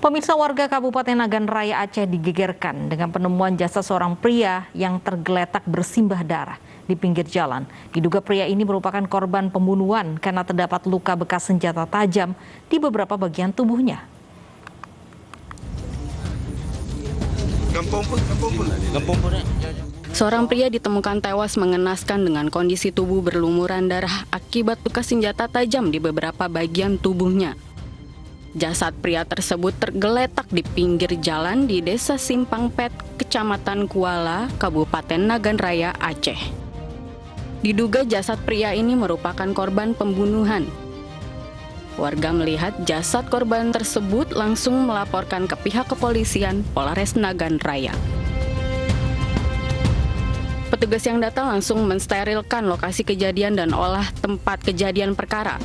Pemirsa, warga Kabupaten Nagan Raya Aceh digegerkan dengan penemuan jasad seorang pria yang tergeletak bersimbah darah di pinggir jalan. Diduga pria ini merupakan korban pembunuhan karena terdapat luka bekas senjata tajam di beberapa bagian tubuhnya. Seorang pria ditemukan tewas mengenaskan dengan kondisi tubuh berlumuran darah akibat bekas senjata tajam di beberapa bagian tubuhnya. Jasad pria tersebut tergeletak di pinggir jalan di Desa Simpang Pet, Kecamatan Kuala, Kabupaten Nagan Raya, Aceh. Diduga jasad pria ini merupakan korban pembunuhan. Warga melihat jasad korban tersebut langsung melaporkan ke pihak kepolisian Polres Nagan Raya. Petugas yang datang langsung mensterilkan lokasi kejadian dan olah tempat kejadian perkara.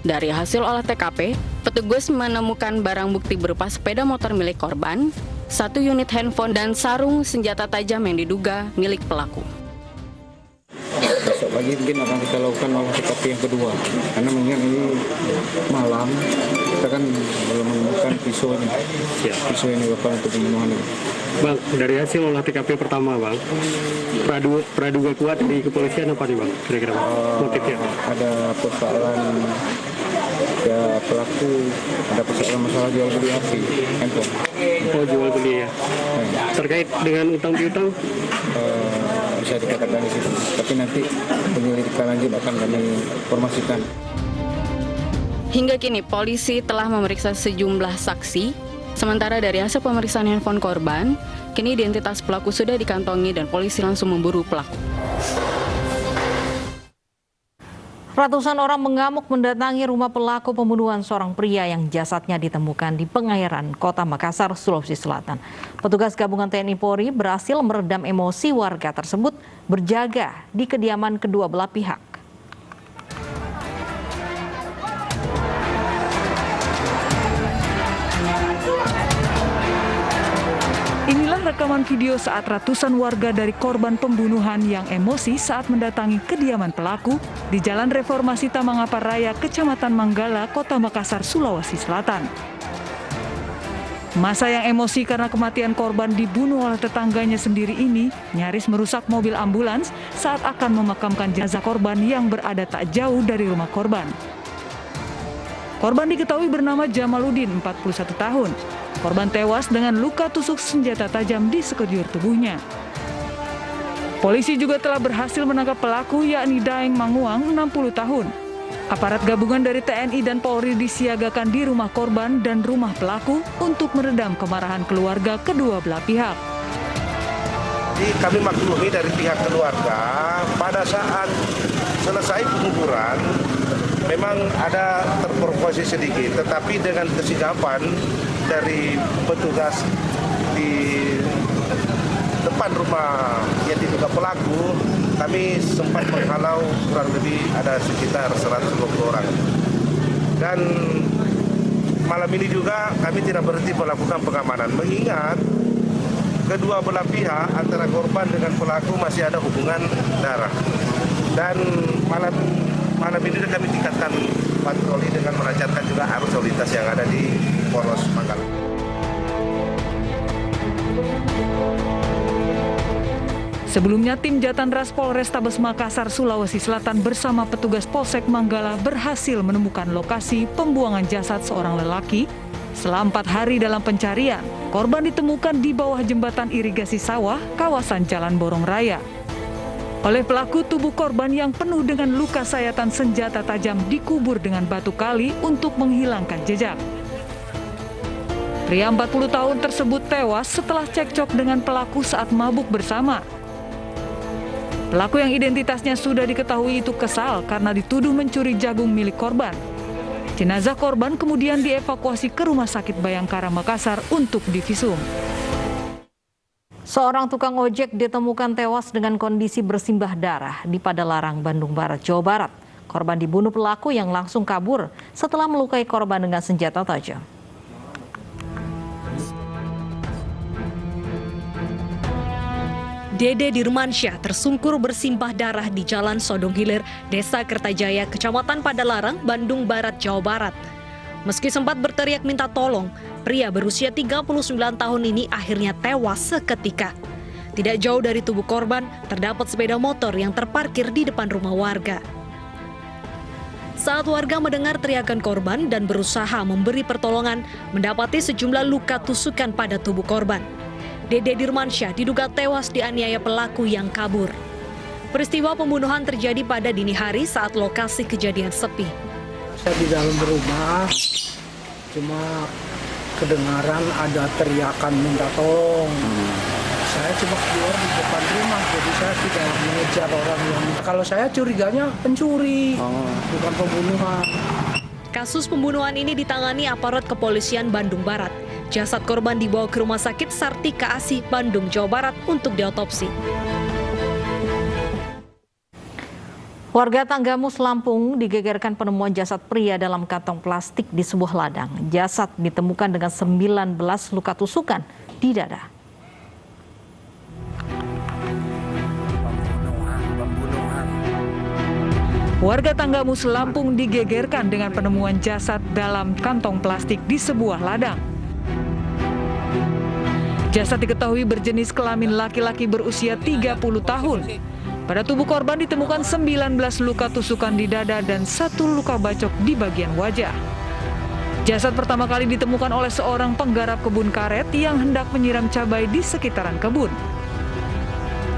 Dari hasil olah TKP, petugas menemukan barang bukti berupa sepeda motor milik korban, 1 unit handphone, dan sarung senjata tajam yang diduga milik pelaku. Besok pagi mungkin akan kita lakukan olah TKP yang kedua, karena mengingat ini malam, kita kan belum menemukan pisau yang dilakukan untuk pembunuhan ini. Bang, dari hasil olah TKP pertama, Bang, praduga kuat di kepolisian apa nih, Bang? Kira-kira motifnya? Ada persoalan pelaku, ada persoalan masalah jual beli HP handphone. Oh, jual beli ya. Terkait dengan utang piutang? Bisa dikatakan di situ, tapi nanti penyelidikan lanjut akan kami informasikan. Hingga kini polisi telah memeriksa sejumlah saksi. Sementara dari hasil pemeriksaan handphone korban, kini identitas pelaku sudah dikantongi dan polisi langsung memburu pelaku. Ratusan orang mengamuk mendatangi rumah pelaku pembunuhan seorang pria yang jasadnya ditemukan di Pengairan, Kota Makassar, Sulawesi Selatan. Petugas gabungan TNI Polri berhasil meredam emosi warga tersebut berjaga di kediaman kedua belah pihak. Inilah rekaman video saat ratusan warga dari korban pembunuhan yang emosi saat mendatangi kediaman pelaku di Jalan Reformasi Tamangapar Raya, Kecamatan Manggala, Kota Makassar, Sulawesi Selatan. Masa yang emosi karena kematian korban dibunuh oleh tetangganya sendiri ini nyaris merusak mobil ambulans saat akan memakamkan jenazah korban yang berada tak jauh dari rumah korban. Korban diketahui bernama Jamaluddin, 41 tahun. Korban tewas dengan luka tusuk senjata tajam di sekujur tubuhnya. Polisi juga telah berhasil menangkap pelaku yakni Daeng Manguang, 60 tahun. Aparat gabungan dari TNI dan Polri disiagakan di rumah korban dan rumah pelaku untuk meredam kemarahan keluarga kedua belah pihak. Jadi kami maklumi dari pihak keluarga pada saat selesai penguburan memang ada terprovokasi sedikit, tetapi dengan kesigapan dari petugas di depan rumah yang diduga pelaku, kami sempat menghalau kurang lebih ada sekitar 120 orang. Dan malam ini juga kami tidak berhenti melakukan pengamanan, mengingat kedua belah pihak antara korban dengan pelaku masih ada hubungan darah. Dan malam ini kami tingkatkan patroli dengan melancarkan juga arus lalu lintas yang ada di Polres Manggala. Sebelumnya, tim Jatanras Polrestabes Makassar, Sulawesi Selatan bersama petugas Polsek Manggala berhasil menemukan lokasi pembuangan jasad seorang lelaki. Setelah 4 hari dalam pencarian, korban ditemukan di bawah jembatan irigasi sawah kawasan Jalan Borong Raya. Oleh pelaku, tubuh korban yang penuh dengan luka sayatan senjata tajam dikubur dengan batu kali untuk menghilangkan jejak. Pria 40 tahun tersebut tewas setelah cekcok dengan pelaku saat mabuk bersama. Pelaku yang identitasnya sudah diketahui itu kesal karena dituduh mencuri jagung milik korban. Jenazah korban kemudian dievakuasi ke Rumah Sakit Bayangkara Makassar untuk divisum. Seorang tukang ojek ditemukan tewas dengan kondisi bersimbah darah di Padalarang, Bandung Barat, Jawa Barat. Korban dibunuh pelaku yang langsung kabur setelah melukai korban dengan senjata tajam. Dede Dirmansyah tersungkur bersimbah darah di Jalan Sodong Hilir, Desa Kertajaya, Kecamatan Padalarang, Bandung Barat, Jawa Barat. Meski sempat berteriak minta tolong, Pria berusia 39 tahun ini akhirnya tewas seketika. Tidak jauh dari tubuh korban, terdapat sepeda motor yang terparkir di depan rumah warga. Saat warga mendengar teriakan korban dan berusaha memberi pertolongan, mendapati sejumlah luka tusukan pada tubuh korban. Dede Dirmansyah diduga tewas dianiaya pelaku yang kabur. Peristiwa pembunuhan terjadi pada dini hari saat lokasi kejadian sepi. Saya di dalam rumah, cuma kedengaran ada teriakan minta tolong. Saya cuma keluar di depan rumah, jadi saya tidak mengejar orang yang... Kalau saya curiganya pencuri, bukan pembunuhan. Kasus pembunuhan ini ditangani aparat kepolisian Bandung Barat. Jasad korban dibawa ke Rumah Sakit Sartika Asih, Bandung, Jawa Barat untuk diotopsi. Warga Tanggamus, Lampung digegerkan penemuan jasad pria dalam kantong plastik di sebuah ladang. Jasad ditemukan dengan 19 luka tusukan di dada. Warga Tanggamus, Lampung digegerkan dengan penemuan jasad dalam kantong plastik di sebuah ladang. Jasad diketahui berjenis kelamin laki-laki berusia 30 tahun. Pada tubuh korban ditemukan 19 luka tusukan di dada dan 1 luka bacok di bagian wajah. Jasad pertama kali ditemukan oleh seorang penggarap kebun karet yang hendak menyiram cabai di sekitaran kebun.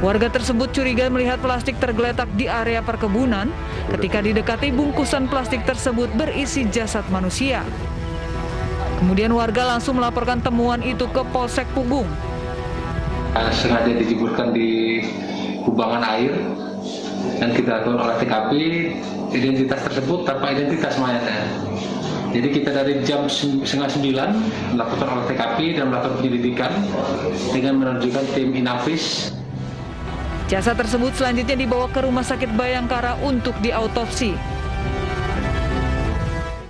Warga tersebut curiga melihat plastik tergeletak di area perkebunan ketika didekati bungkusan plastik tersebut berisi jasad manusia. Kemudian warga langsung melaporkan temuan itu ke Polsek Pugung. Sengaja dijeburkan di kubangan air dan kita lakukan olah TKP. Identitas tersebut tanpa identitas mayatnya. Jadi kita dari jam 8:30 melakukan olah TKP dan melakukan penyelidikan dengan menunjukkan tim Inafis. Jasad tersebut selanjutnya dibawa ke Rumah Sakit Bayangkara untuk diautopsi.